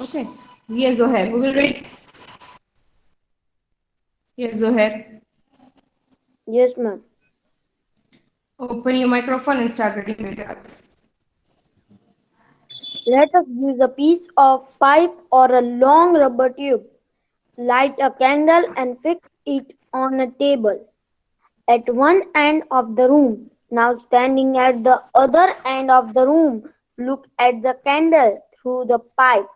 Okay. Yes, Zohair. Who will read? Yes, Zohair. Yes, ma'am. Open your microphone and start reading it. Let us use a piece of pipe or a long rubber tube. Light a candle and fix it on a table at one end of the room. Now, standing at the other end of the room, look at the candle through the pipe.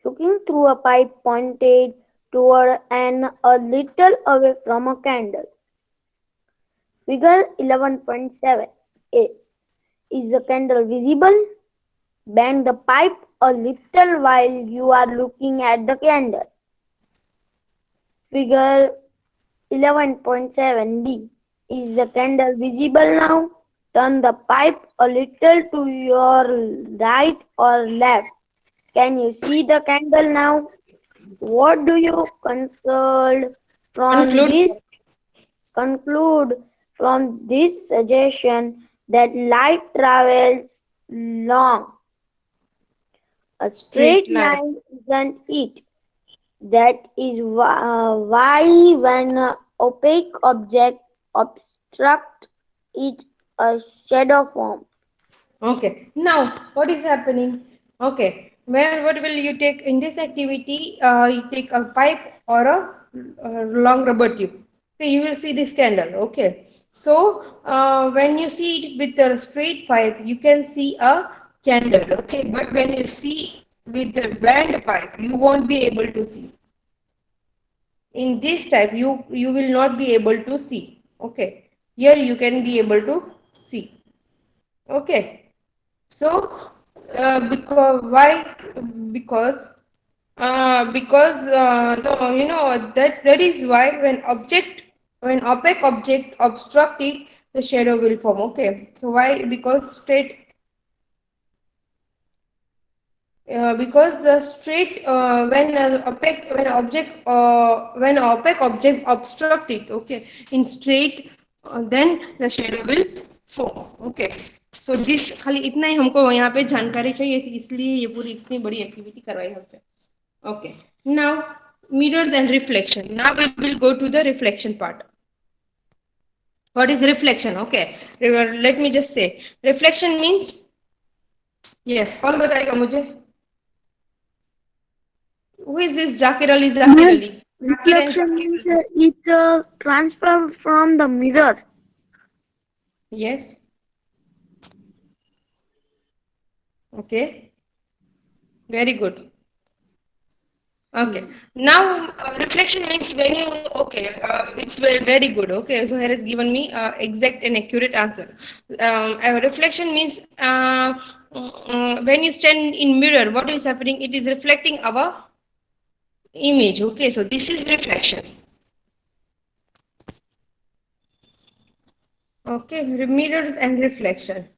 Looking through a pipe pointed toward and a little away from a candle. Figure 11.7a. Is the candle visible? Bend the pipe a little while you are looking at the candle. Figure 11.7b. Is the candle visible now? Turn the pipe a little to your right or left. Can you see the candle now? What do you from Conclude. this conclude from this suggestion that light travels long? A straight Straight line. line isn't it. That is why when opaque object obstruct it, a shadow form. Okay. Now, what is happening? Okay. What will you take in this activity? You take a pipe or a long rubber tube. Okay, you will see this candle. Okay. So, when you see it with a straight pipe, you can see a candle. Okay. But when you see with the band pipe, you won't be able to see. In this type, you will not be able to see. Okay. Here you can be able to see. Okay. So, because why? Because the, that is why when opaque object obstruct it, the shadow will form. Okay. So why? Because the straight when opaque object obstruct it, okay, in straight, then the shadow will form. Okay. So this खाली इतना ही हमको यहाँ पे जानकारी चाहिए थी, इसलिए ये पूरी इतनी बड़ी एक्टिविटी करवाई हमसे. Okay. Now mirrors and reflection. Now we will go to the reflection part. What is reflection? Okay. Let me just say. Reflection means, yes, कौन बताएगा मुझे? Who is this Zakir Ali? Zakir Ma'am, Ali. Zakir and reflection Zakir means Ali. it transfer from the mirror. Yes. Okay. Very good. Okay. Now, reflection means when you, okay, it's very good. Okay. So here has given me exact and accurate answer. Reflection means when you stand in mirror, what is happening? It is reflecting our image. Okay. So this is reflection. Okay. Mirrors and reflection.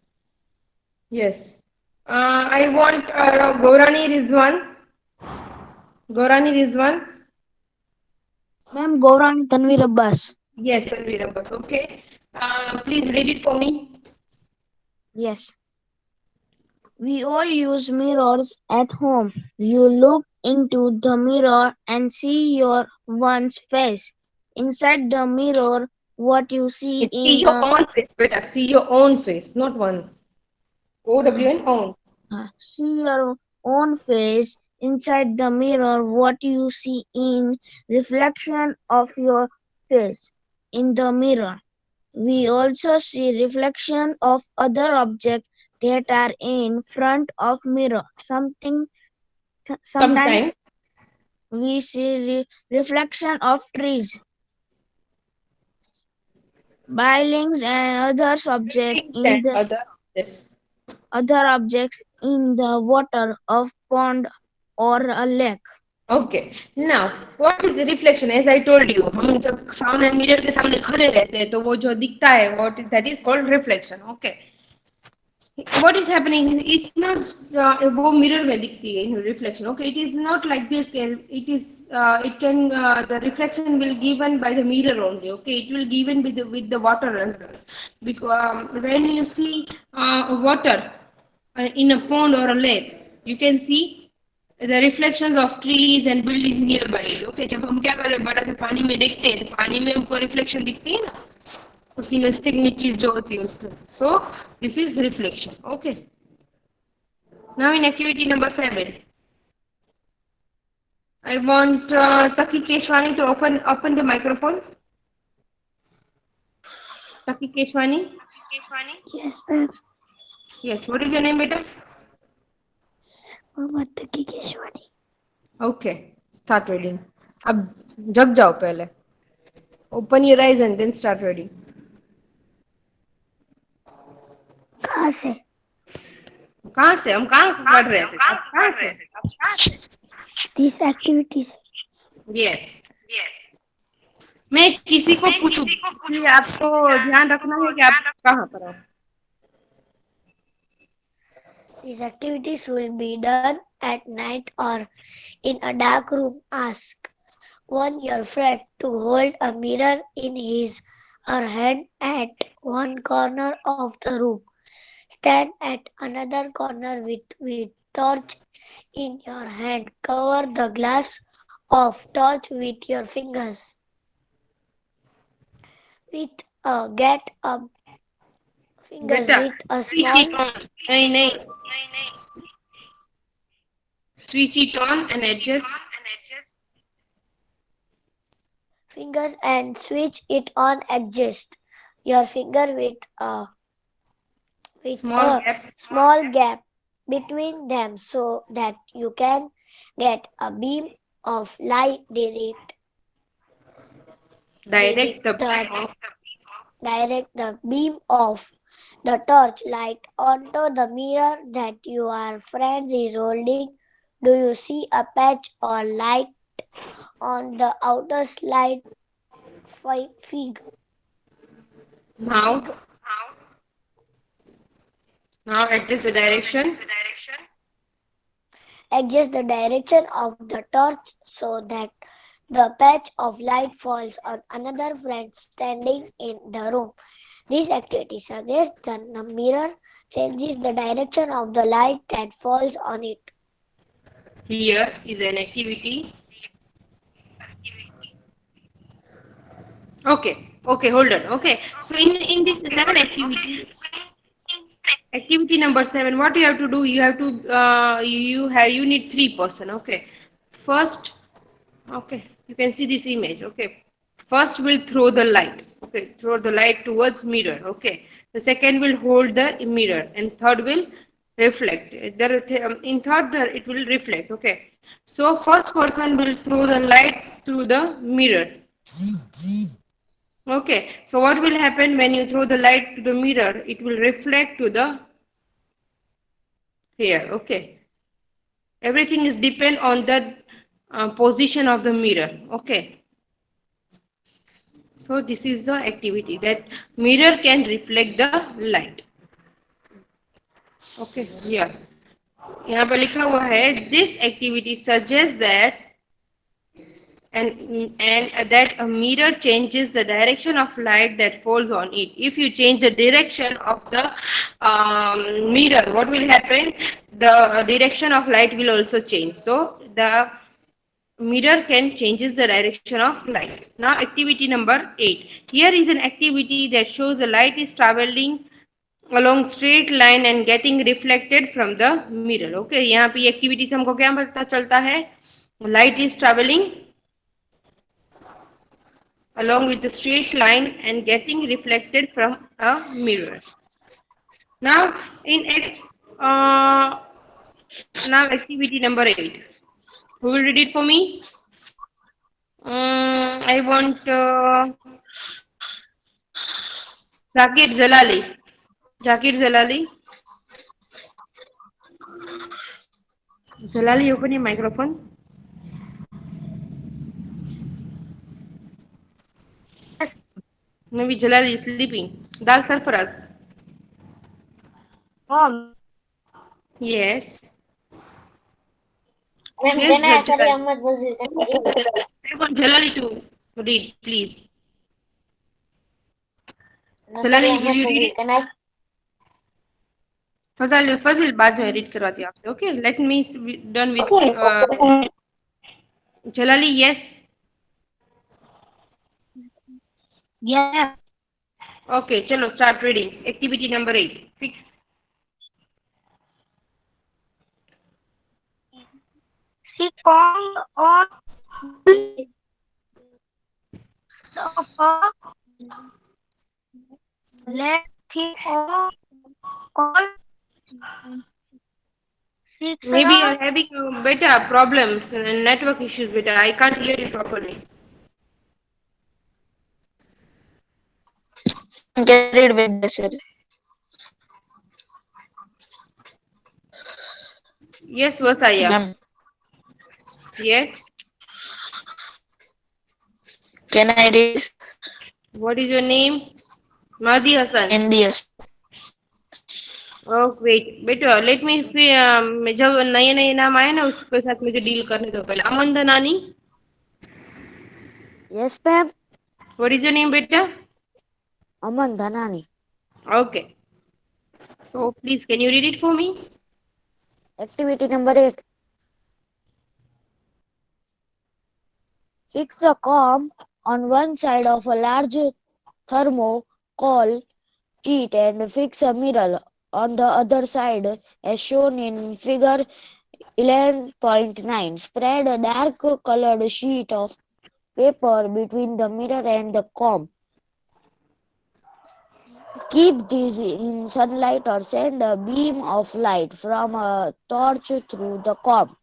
Yes. I want Gaurani Rizwan. Gaurani Rizwan. Ma'am, Gaurani Tanvir Abbas. Yes, Tanvir Abbas. Okay. Please read it for me. Yes. We all use mirrors at home. You look into the mirror and see your one's face. Inside the mirror, what you see It's see in your own face, better. See your own face, not one. uh, OWN own. see your own face. Inside the mirror, what you see in reflection of your face in the mirror. We also see reflection of other objects that are in front of mirror. Sometimes. Sometimes we see reflection of trees, buildings, and Things and other objects. other objects in the water of pond or a lake. Okay. Now, what is the reflection? As I told you, हम जब सामने mirror के सामने खड़े रहते हैं तो वो जो दिखता है what that is called reflection. Okay. what is happening is not वो mirror में दिखती है reflection. Okay, it is not like this. It is it can the reflection will given by the mirror only. Okay, it will given with the water as well. Because when you see water in a pond or a lake, you can see the reflections of trees and buildings nearby. Okay, जब हम क्या करते हैं बड़ा से पानी में देखते हैं तो पानी में हमको रिफ्लेक्शन दिखती है ना उसकी नजदीक में चीज जो होती है उसको so this is reflection okay now in activity number 7 I want Taki Keshwani to open the microphone. Taki Keshwani. Yes, ma'am. Yes, what is your name, beta? Mohammed Taqi Keshwani. Okay, start reading. अब जग जाओ पहले. Open your eyes and then start reading. कहाँ से? कहाँ से हम कहाँ पढ़ रहे थे आप कहाँ से These activities. यस मैं किसी को पूछूं कि आपको ध्यान रखना है कि आप कहाँ पर हो These activities will be done at night or in a dark room. Ask your friend to hold a mirror in his or hand at one corner of the room. Stand at another corner with torch in your hand. Cover the glass of torch with your fingers. Get a fingers बेटा with a switch small it on नहीं switch it on and adjust fingers and switch it on. Adjust your finger with a small gap between them so that you can get a beam of light direct the beam of the torch light onto the mirror that your friend is holding. Do you see a patch or light on the outer slide fig? now adjust the direction Adjust the direction of the torch so that the patch of light falls on another friend standing in the room. This activity suggests that the mirror changes the direction of the light that falls on it. here is an activity okay hold on okay so in this 7 activity number 7 what you have to do you have to you need 3 person okay first okay you can see this image okay first will throw the light okay throw the light towards mirror okay the second will hold the mirror and third will reflect in third it will reflect okay so first person will throw the light through the mirror okay so what will happen when you throw the light to the mirror it will reflect to the here okay everything is depend on the position of the mirror okay so this is the activity that mirror can reflect the light okay here यहाँ पर लिखा हुआ है this activity suggests that and that a mirror changes the direction of light that falls on it. If you change the direction of the mirror, what will happen? The direction of light will also change. So the mirror can changes the direction of light. Now activity number 8. Here is an activity that shows the light is traveling along straight line and getting reflected from the mirror. Okay, यहाँ पे activity से हमको क्या पता चलता है light is travelling along with the straight line and getting reflected from a mirror. Now, uh, now activity number 8. Who will read it for me? I want Zakir Jalali. Zakir Jalali. Jalali, open your microphone. Maybe Jalali is sleeping. Dal Sarfaraz. Mom, Yes. Ma'am, Yes, can I Asari Jalali. Ahmad was his name? I want Jalali to read, please. Nasari Jalali, will Ahmad you was read his. it? Can I? फजल बाद में read करवाती हूँ आपसे. Okay, let me done with Jalali. Yes. yeah. Okay, चलो start reading. Activity number 8. Fix. She called on the sofa, let him on call Maybe Sikra. you're having better problems, network issues, better. I can't hear you properly. Get it with the sir. Yes, Vasaya. Ma'am, Yes. can I read What is your name? Mahdi Hassan. in this? Oh, wait, better. Let me जब नए नए नाम आए ना उसके साथ मुझे deal करने दो पहले. अमन दनानी. Yes, ma'am. What is your name, beta? Aman Dhanani. Okay. So please, can you read it for me? Activity number 8. Fix a comb on one side of a large thermocol sheet and fix a mirror on the other side as shown in figure 11.9. Spread a dark colored sheet of paper between the mirror and the comb. Keep these in sunlight or send a beam of light from a torch through the comb.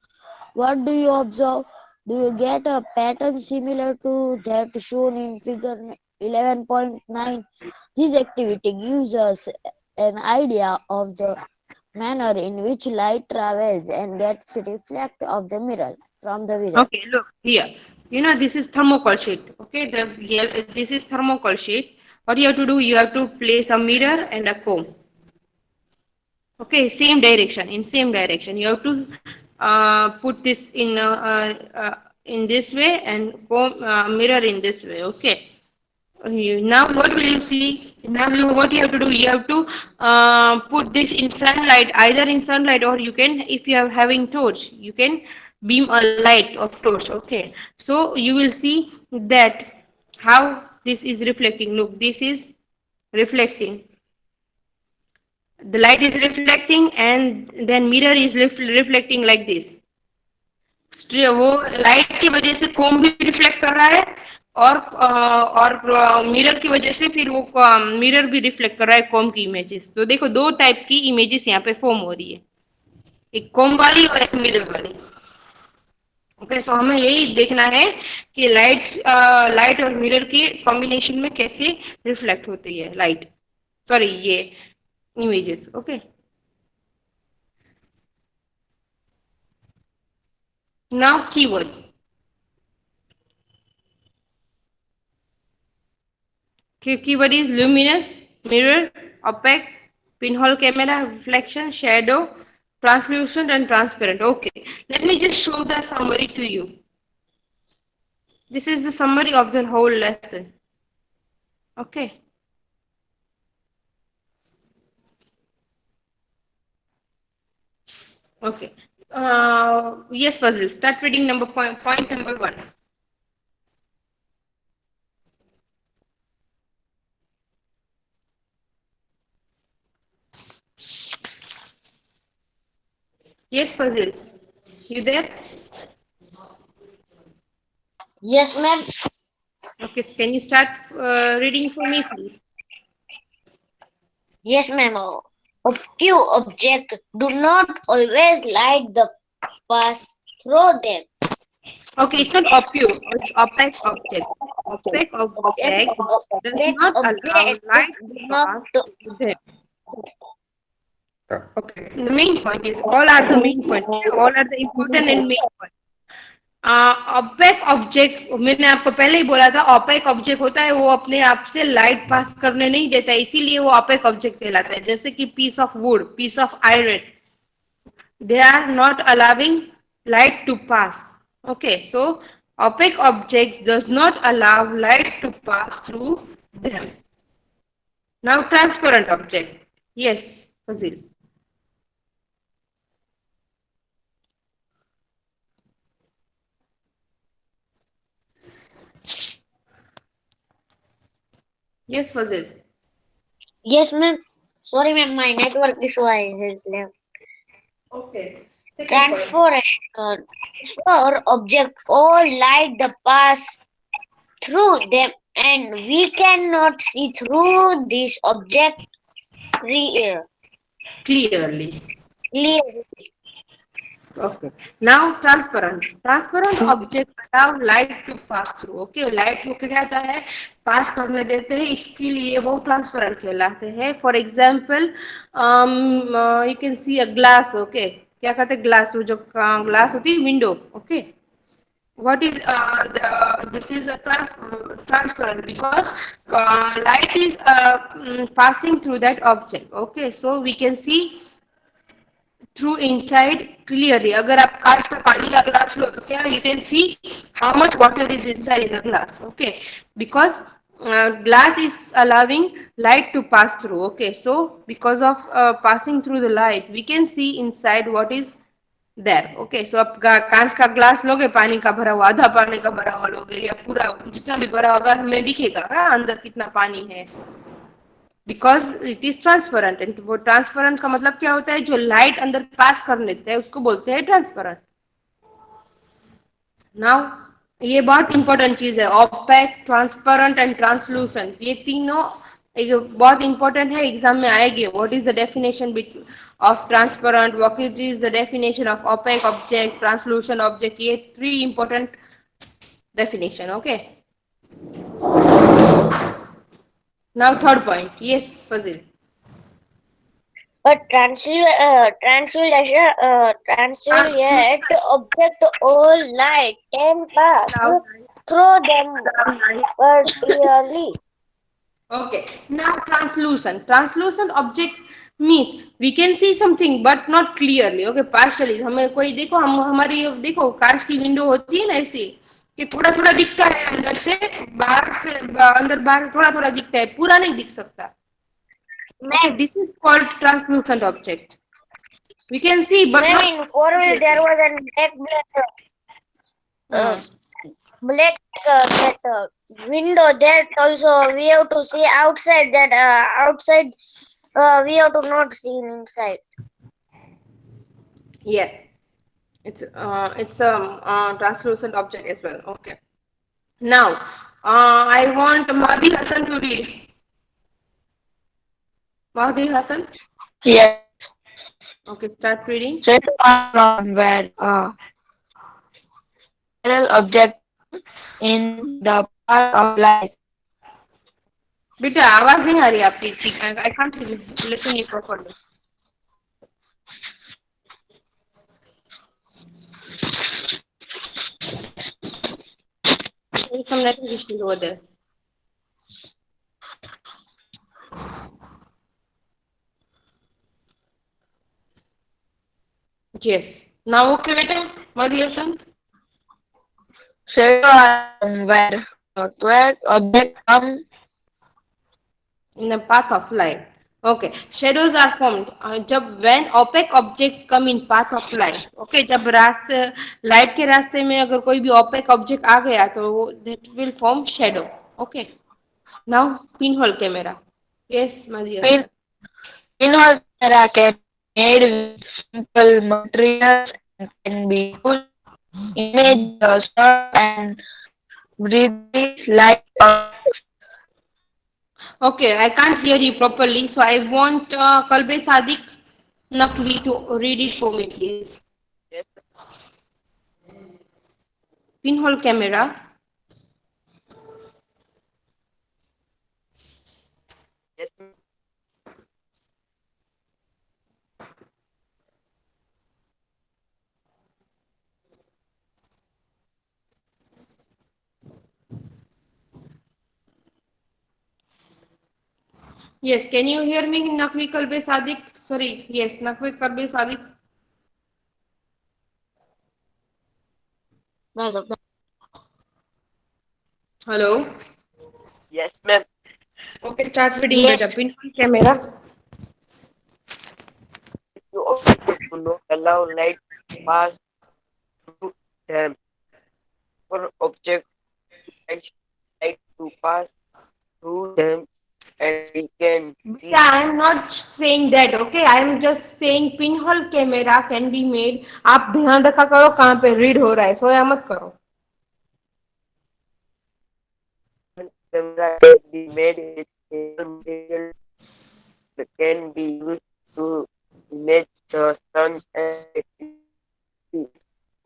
What do you observe? Do you get a pattern similar to that shown in figure 11.9? This activity gives us an idea of the manner in which light travels and gets reflected of the mirror from the mirror. Okay, look here. You know this is thermocol sheet. Okay, this is thermocol sheet. What you have to do? You have to place a mirror and a comb. Okay, same direction. In same direction, you have to put this in this way and comb mirror in this way. Okay. Now what will you see? Now what you have to do? You have to put this in sunlight, either in sunlight or you can, if you are having torch, you can beam a light of torch. Okay, so you will see that how this is reflecting. Look, this is reflecting. The light is reflecting and then mirror is reflecting like this. वो light की वजह से कोम भी reflect कर रहा है और mirror की वजह से फिर वो मिरर भी रिफ्लेक्ट कर रहा है कोम की इमेजेस. तो देखो दो टाइप की इमेजेस यहाँ पे फॉर्म हो रही है, एक कोम वाली और एक मिरर वाली. ओके, सो हमें यही देखना है कि लाइट और मिरर के कॉम्बिनेशन में कैसे रिफ्लेक्ट होती है लाइट, सॉरी ये images. Okay, now keyword. Keyword is luminous, mirror, opaque, pinhole camera, reflection, shadow, translucent and transparent. Okay, let me just show the summary to you. This is the summary of the whole lesson. Okay. Okay. Yes, Fazil, start reading point number 1. Yes, Fazil, you there? Yes, ma'am. Okay, so can you start reading for me, please? Yes, ma'am. Few objects do not always light the pass through them. Okay, it's not opaque, it's opaque object. Opaque Yes, object does object not allow object light do to not. pass through them. Okay, the main point is all are the main point. Okay? All are the important and main point. Opaque object मैंने आपको पहले ही बोला था, opaque object होता है वो अपने आप से लाइट पास करने नहीं देता है, इसीलिए वो ऑपेक ऑब्जेक्ट कहलाता है। जैसे कि piece of wood, piece of iron, they are not allowing light to pass. Okay, so opaque objects does not allow light to pass through them. Now transparent object. Yes, Fazil. Yes, Fazil. Yes, ma'am. Sorry, ma'am. My network issue is left. Okay. Second point. Transfer object all light the pass through them, and we cannot see through this object Clearly. clearly. Okay. Now transparent. Transparent object allow light to pass through. Okay, light को क्या कहता है, पास करने देते हैं, इसके लिए वो ट्रांसपेरेंट कहलाते हैं। For example you can see a glass. Okay, क्या कहते हैं ग्लास, वो जो ग्लास होती है window. Okay, what is this is a transparent because light is passing through that object. Okay, so we can see through inside clearly. अगर आप कांच का पानी का ग्लास लो तो क्या you can see how much water is inside in the glass. Okay, because glass is allowing light to pass through. Okay, so because of passing through the light we can see inside what is there. Okay, so आप कांच का glass लोगे, पानी का भरा हुआ, आधा पानी का भरा हुआ लोगे या पूरा जितना भी भरा होगा हमें दिखेगा अंदर कितना पानी है, because it is transparent. And वो ट्रांसपेरेंट का मतलब क्या होता है, जो लाइट अंदर पास कर लेते हैं उसको बोलते हैं ट्रांसपेरेंट। नाउ ये बहुत इंपॉर्टेंट चीज है, ऑपेक, ट्रांसपेरेंट एंड ट्रांसलूसेंट, ये तीनों एक बहुत इंपॉर्टेंट है, एग्जाम में आएंगे। What is the definition of transparent, what is the definition of opaque object, translucent object, ये three important definition. Okay, now third point. Yes Fazil. But translate object all light can pass through them but clearly. Okay, now translucent. Translucent object means we can see something but not clearly. Okay, partially. हमें कोई देखो, हम हमारी देखो कांच की window होती है ना ऐसी कि थोड़ा थोड़ा दिखता है अंदर से, बाहर से अंदर बाहर थोड़ा थोड़ा दिखता है, पूरा नहीं दिख सकता। Okay, this is called translucent object. We can see but Ma'am, not in four-wheel there was a uh, black that window that also we have to see outside that outside we have to not see inside. yeah, it's a translucent object as well. Okay, now I want Mahdi Hassan to read. Mahdi Hassan. Yes, Okay, start reading. set on where a spiral object in the path of light. बेटा आवाज नहीं आ रही आपकी ठीक, I can't listen you properly. There is some network issues over there. Yes. Now okay बेटा, Mahdi Hassan. Set on where a square object comes. In the path of light. Okay, shadows are formed जब when opaque objects come in path of light. Okay, जब रास्ते light के रास्ते में अगर कोई भी opaque object आ गया तो that will form shadow. Okay, now pinhole camera. Yes, Madhya. Pinhole camera can be made with simple materials and can be used to image the sun and breathe light objects. Okay, I can't hear you properly, so I want Kalbe Sadiq Naqvi to read it for me, please. Pinhole camera. Yes, can you hear me, Nakvi Kalbe Sadiq? Sorry, yes, Nakvi Kalbe Sadiq. Hello. Yes, ma'am. Okay, start reading, Yes. beta. Pinhole camera. You also do not allow light to pass through them. For objects, light to pass through them, and we can Beta, see I am not saying that, okay? I am just saying pinhole camera can be made. आप ध्यान रखा करो कहाँ पे read हो रहा है, सोया मत करो. camera can be made with simple material that can be used to image the sun and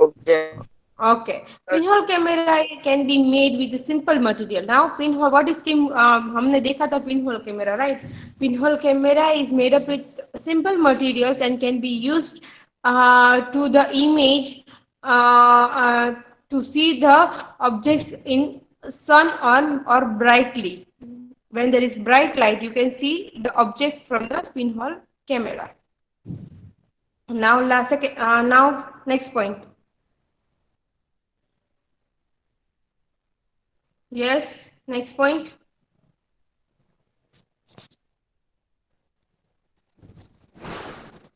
objects. Okay. Pinhole camera can be made with a simple material. Now, pinhole, what is हमने देखा था pinhole camera, right? Pinhole camera is made up with simple materials and can be used to the image to see the objects in sun or brightly. When there is bright light, you can see the object from the pinhole camera. Now next point. Yes, next point.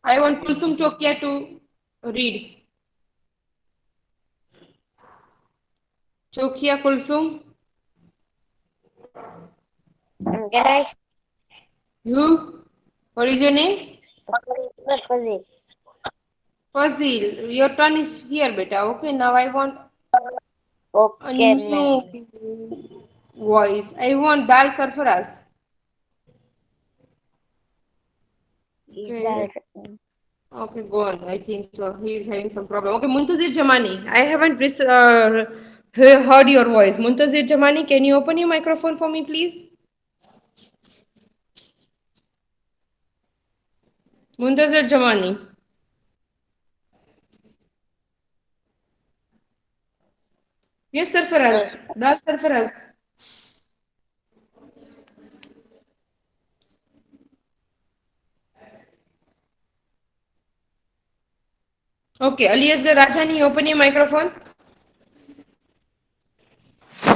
I want Kulsum Chokia to read. Chokia Kulsum, Can I? you? What is your name? Fuzzy. Fazil. Your turn is here, beta. Okay, now I want a Okay, ma'am. new voice. I want Dal Sarfaraz. Is Okay. that Okay, go on. I think so. He is having some problem. Okay, Muntazir Jamani. I haven't heard your voice. Muntazir Jamani, can you open your microphone for me, please? Muntazir Jamani. Yes, Sarfaraz. Dal Sarfaraz. Okay, Aliasgar Rajani, open your microphone.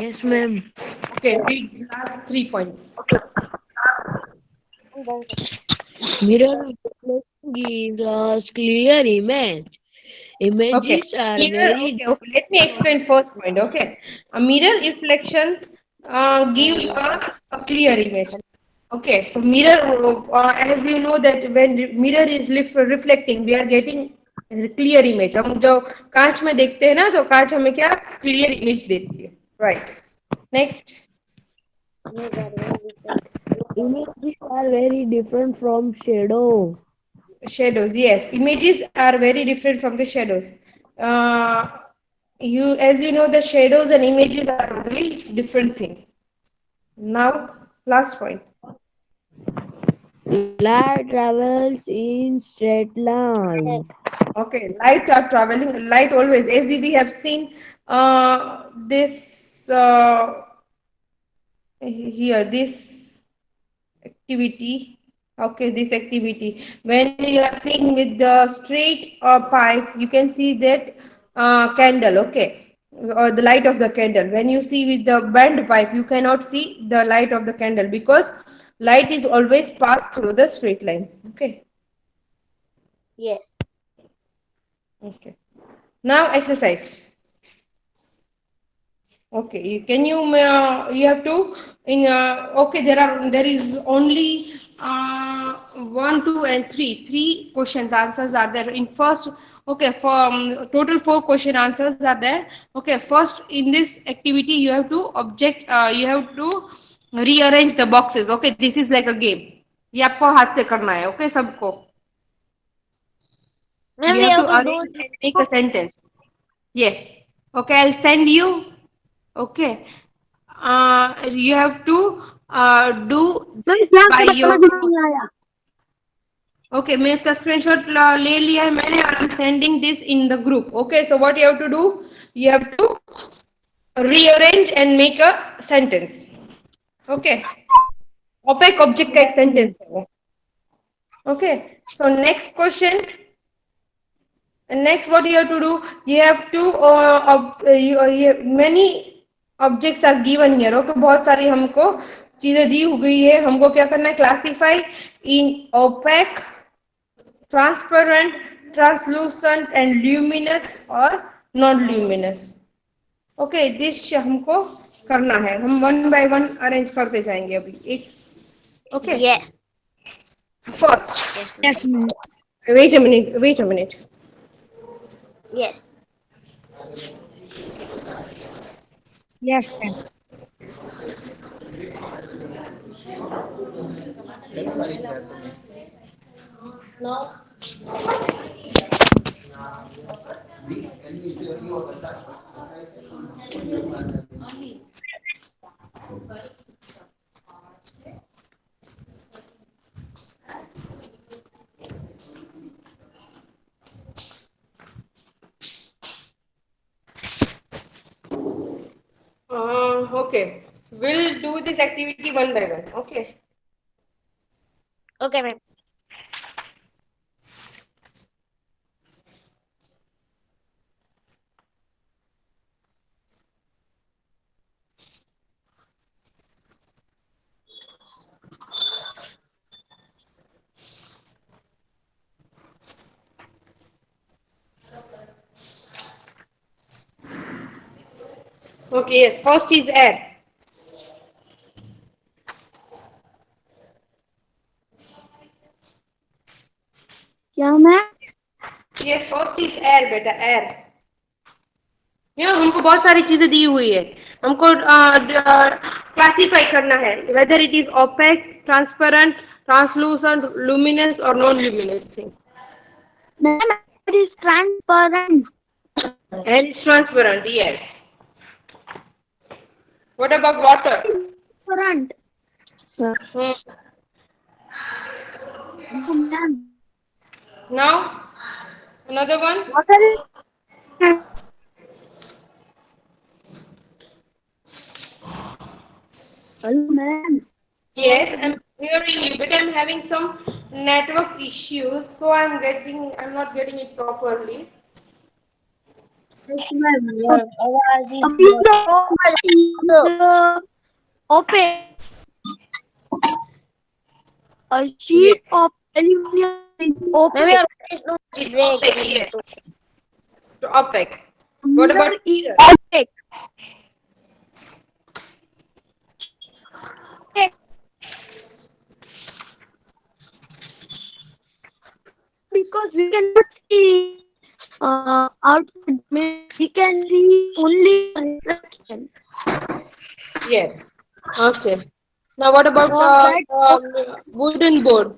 Yes, ma'am. Okay, read last 3 points. Mirror gives us clear image. Okay, Images are mirror. very Okay. Let me explain first point. Okay, a mirror reflections gives us a clear image. Okay, so mirror, as you know that when mirror is reflecting, we are getting clear image. हम जो कांच में देखते हैं ना, तो कांच हमें क्या clear image देती है. Right. Next. images are very different from shadow. Shadows, yes, images are very different from the shadows. uh, as you know, the shadows and images are totally different thing. Now last point. Light travels in straight line. Okay, light are traveling, light always, as we have seen this here, this activity. Okay, this activity, when you are seeing with the straight pipe, you can see that candle, okay, or the light of the candle. When you see with the bent pipe, you cannot see the light of the candle because light is always passed through the straight line. Okay. Yes. Okay, now exercise. Okay, can you have to in okay, there is only 1, 2, and 3. Three questions answers are there in first. Okay, for total 4 question answers are there. Okay, first in this activity you have to you have to rearrange the boxes. Okay, this is like a game. ये आपको हाथ से करना है. Okay, सबको. Ma'am, You we have to have to do arrange and make a sentence. Yes. Okay, I'll send you. Okay. You have to do तो this Islam by से your. समझ नहीं आया. Okay, मैं इसका screenshot ले लिया है मैंने और I'm sending this in the group. Okay, so what you have to do? You have to rearrange and make a sentence. Okay. Opaque object का एक sentence है वो. Okay. So next question. Next, what you have to do? You have to many objects are given here. Okay, बहुत सारी हमको चीजें दी हुई है. हमको क्या करना है? Classify in opaque, transparent, translucent and luminous or non-luminous. Okay, this हमको करना है. हम one by one arrange करते जाएंगे अभी एक. Okay. Yes. First. Yes, ma'am. Wait a minute. Wait a minute. Yes. Yes, ma'am. Okay. We'll do this activity one by one. Okay. Okay, ma'am. Okay. Yes. First is air. क्या ma'am? Yes. First is air, बेटा air. यहाँ हमको बहुत सारी चीजें दी हुई है. हमको क्लासीफाई करना है. Whether it is opaque, transparent, translucent, luminous or non-luminous thing. Ma'am it is transparent. Air is transparent. Yes. What about water? Transparent. Hmm. Ma'am, Now another one. water is hello ma'am. Yes, I'm hearing you, but I'm having some network issues, so I'm not getting it properly. Yes, ma'am. A piece of opaque. A sheet of aluminum is opaque. It's opaque, yes. So opaque. What about Mirror is mirror? opaque. Because we cannot see outside mirror, we can see only reflection. Yes. Okay. Now what about wooden board?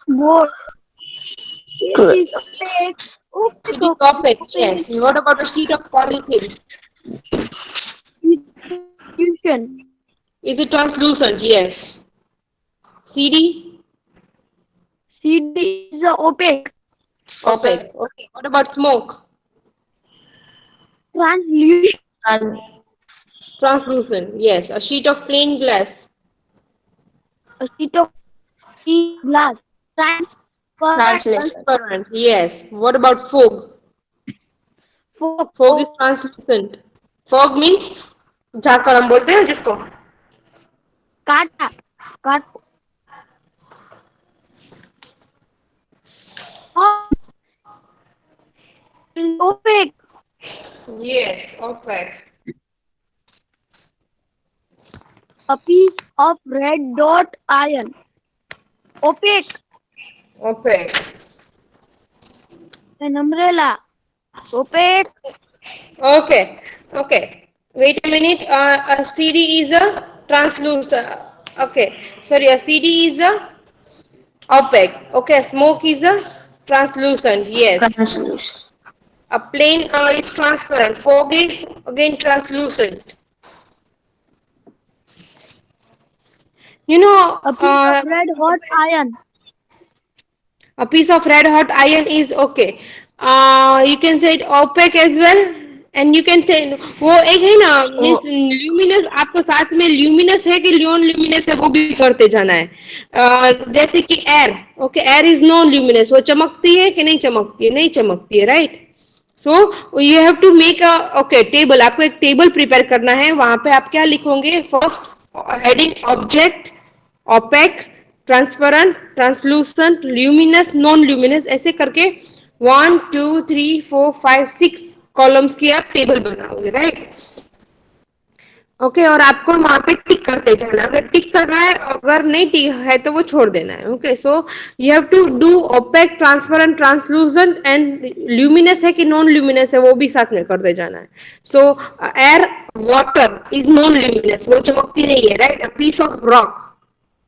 Board. It is opaque. It is opaque, yes. What about a sheet of polythene? Translucent. Is it translucent? Yes. CD? CD is opaque. Opaque. Okay. What about smoke? Translucent. Translucent. Yes. A sheet of plain glass. A sheet of glass. Transparent. Yes. What about fog? Fog is translucent. Fog means झाकड़ हम बोलते हैं जिसको. काटा. Opaque. Yes. Opaque. A piece of red dot iron. Opaque. Opaque. An umbrella. Opaque. Okay. Okay. Wait a minute. A CD is a translucent. Okay. Sorry. A CD is a opaque. Okay. Smoke is a translucent. Yes. Translucent. A plane is transparent. Fog is again translucent. You know, A piece of red hot iron. a piece of red hot iron is okay. You can say it opaque as well. And you can say वो एक है ना means luminous, आपको साथ में luminous है कि non luminous है वो भी करते जाना है। जैसे कि air, okay, air is non luminous, वो चमकती है कि नहीं चमकती है? नहीं चमकती है, right. So you have to make a okay table, आपको एक टेबल प्रिपेयर करना है। वहां पे आप क्या लिखोगे? First heading object, opaque, transparent, translucent, luminous, non luminous, ऐसे करके 1 2 3 4 5 6 कॉलम्स की आप टेबल बनाओगे, राइट। ओके, और आपको वहां पे टिक करते जाना, अगर टिक करना है, अगर नहीं टिक है तो वो छोड़ देना है। Okay, so you have to do opaque, transparent, translucent and luminous है कि नॉन ल्यूमिनस है वो भी साथ में करते जाना है। So air, water is non luminous, वो चमकती नहीं है, right. A piece of rock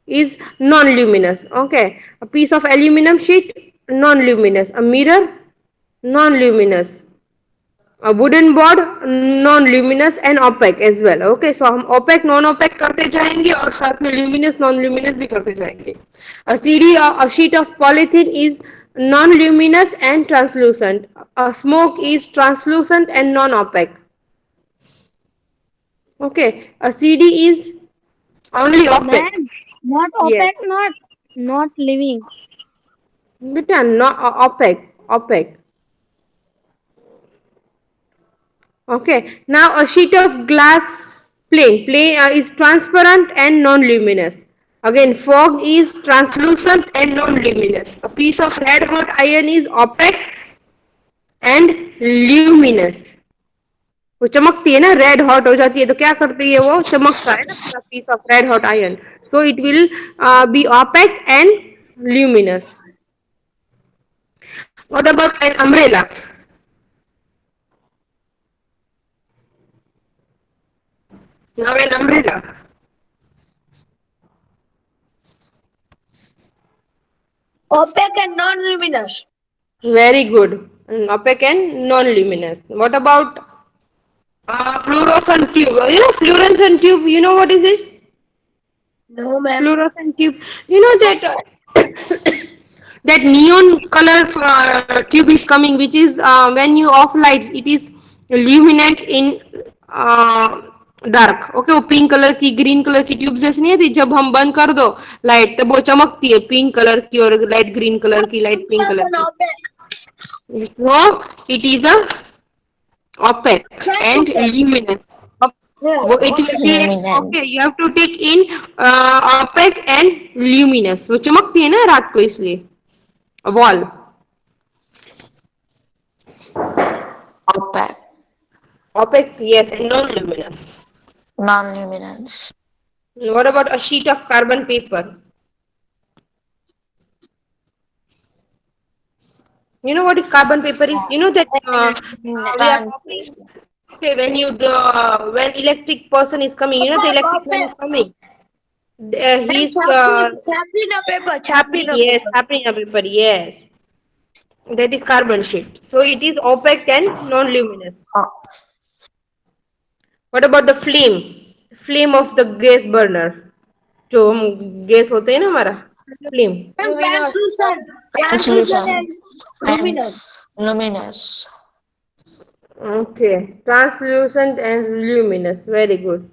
is non-luminous. Okay, a piece of aluminum sheet, non-luminous. A mirror, non-luminous. A wooden board, non-luminous and opaque as well. Okay, so हम opaque, non-opaque करते जाएंगे और साथ में luminous, non-luminous भी करते जाएंगे. A CD, a sheet of polythene is non-luminous and translucent. A smoke is translucent and non-opaque. Okay, a CD is only opaque. Ma'am, not Yes. opaque, not living. Beta, not opaque, opaque. Okay. Now a sheet of glass plane is transparent and non-luminous. Again, fog is translucent and non-luminous. A piece of red hot iron is opaque and luminous. वो चमकती है ना, red hot हो जाती है तो क्या करती है? वो चमकता है ना पूरा piece of red hot iron, so it will be opaque and luminous. What about an umbrella? Now an umbrella. Opaque and non-luminous. Very good. Opaque and non-luminous. What about fluorescent tube? You know fluorescent tube. You know what is it? No, ma'am. Fluorescent tube. You know that that neon color tube is coming, which is when you off light, it is luminant in dark. Okay, वो pink colour की, green colour की tube जैसी नहीं थी, जब हम बंद कर दो लाइट तब वो चमकती है, पिंक कलर की और लाइट ग्रीन कलर की, लाइट पिंक कलर की। So it is a opaque and luminous. It will be okay. You have to take in opaque and luminous. वो चमकती है ना रात को, इसलिए wall. Opaque, Opaque, yes, and non-luminous. non-luminous, What about a sheet of carbon paper? You know what is carbon paper is? You know that we are talking. Okay, when you do, when electric person is coming, you know the electric man is coming. He's Chaplain a paper. happening, yes, happening a paper, yes. That is carbon sheet. So it is opaque and non-luminous. What about the flame? Flame of the gas burner. जो हम gas होते हैं ना हमारा, flame. Translucent. translucent, and luminous. and luminous, Okay, translucent and luminous. Very good.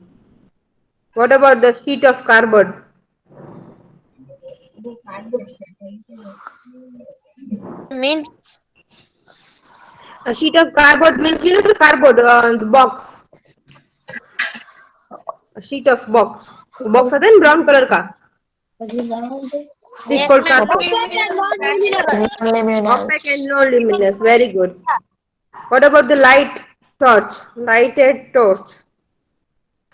What about the sheet of cardboard? Mean A sheet of cardboard means, you know, the cardboard, the box. A sheet of box. Box आता है ना brown color का. This is called cardboard. non-luminous, Opaque and non-luminous. Very good. What about the light torch? Lighted torch.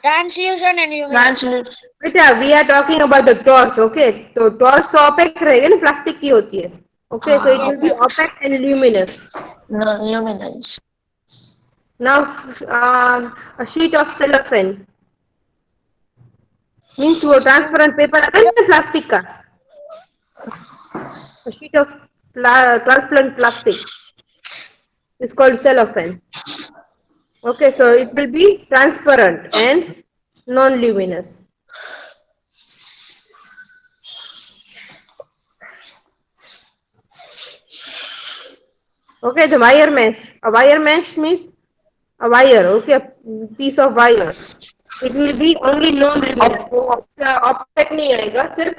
translucent and luminous. translucent, बेटा, we are talking about the torch, okay? तो torch तो opaque रहेगा ना, plastic की होती है. Okay, so it will be opaque and luminous. non-luminous, Now, a sheet of cellophane means वो transparent paper आता है ना प्लास्टिक का. A sheet of transparent plastic is called cellophane. Okay, so it will be transparent and non-luminous. Okay, the wire mesh. A wire mesh means a wire, okay, piece of wire. It will be only non-luminous. वो opaque नहीं आएगा, सिर्फ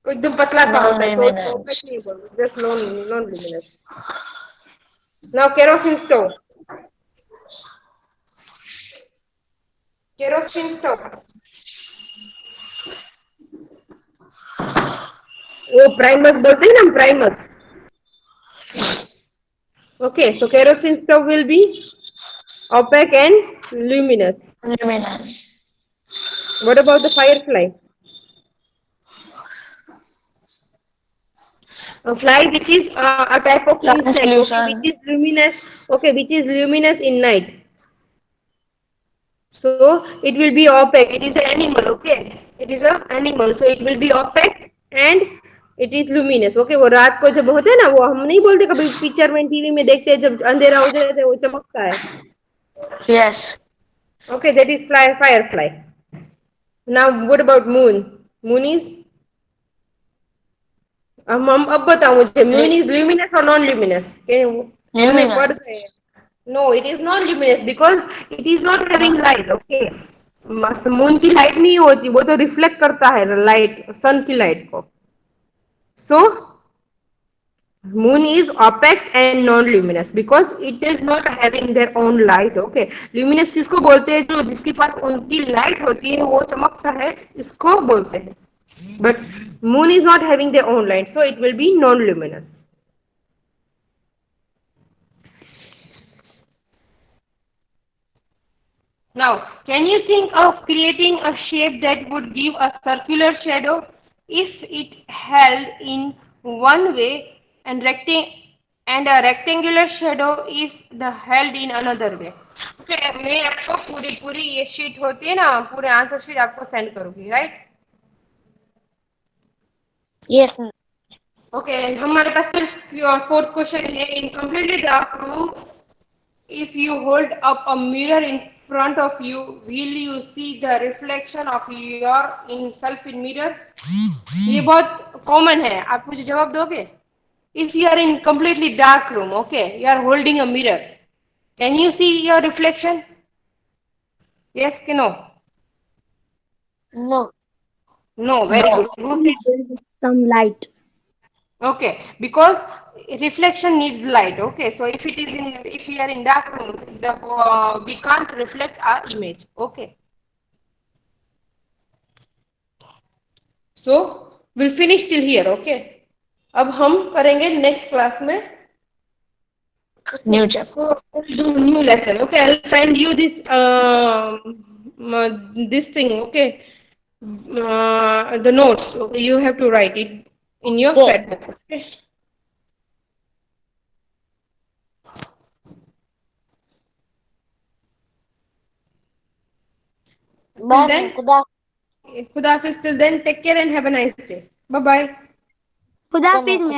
एकदम पतला सा होता है, so opaque Non-luminance. नहीं बोलते, just non-luminous. Now kerosene stove. Kerosene stove. वो primers बोलते हैं ना, primers. Okay, so kerosene stove will be opaque and luminous. Luminance. What about the firefly? A fly which is a type of insect, okay, Translucent. which is luminous, okay, which is luminous in night. So it will be opaque. It is an animal, okay. It is an animal, so it will be opaque and it is luminous, okay. वो रात को जब होते हैं ना, वो हम नहीं बोलते कभी पिक्चर में टीवी में देखते हैं, जब अंधेरा हो जाता है वो चमकता है, Yes. okay, that is firefly. Now what about moon? Moon is हम अब बताओ मुझे, moon is luminous or non-luminous? Luminous. No, it is not luminous because it is not having light, okay. Moon की लाइट नहीं होती, वो तो reflect करता है लाइट, सन की लाइट को. So moon is opaque and non-luminous because it is not having their own light, okay. Luminous किसको बोलते हैं? जो जिसके पास उनकी लाइट होती है, वो चमकता है, इसको बोलते हैं. But moon is not having their own light, so it will be non-luminous. Now, can you think of creating a shape that would give a circular shadow if it held in one way and a rectangular shadow if the held in another way? Okay, मैं आपको पूरी ये sheet होती है ना, पूरे answer sheet आपको send करूंगी, राइट? Yes, ma'am. Okay, हमारे पास सिर्फ फोर्थ क्वेश्चन है. In completely dark room, if you hold up a mirror in front of you, will you see the reflection of your in self in mirror? ये बहुत common है, आप मुझे जवाब दोगे? If you are in completely dark room, okay, you are holding a mirror, can you see your reflection? Yes or no? No. No, very good. Who said? Some light. Okay, because reflection needs light, okay. So if we are in dark room, we can't reflect our image, okay. So we'll finish till here, okay. अब हम करेंगे next class में. New chapter. So we'll do new lesson, okay. I'll send you this this thing, okay. The notes, okay? You have to write it in your Okay. fatbook, okay. Bye, then- ma'am. Khuda. Khuda Hafiz, till then, take care and have a nice day. Bye bye. खुदा Khuda.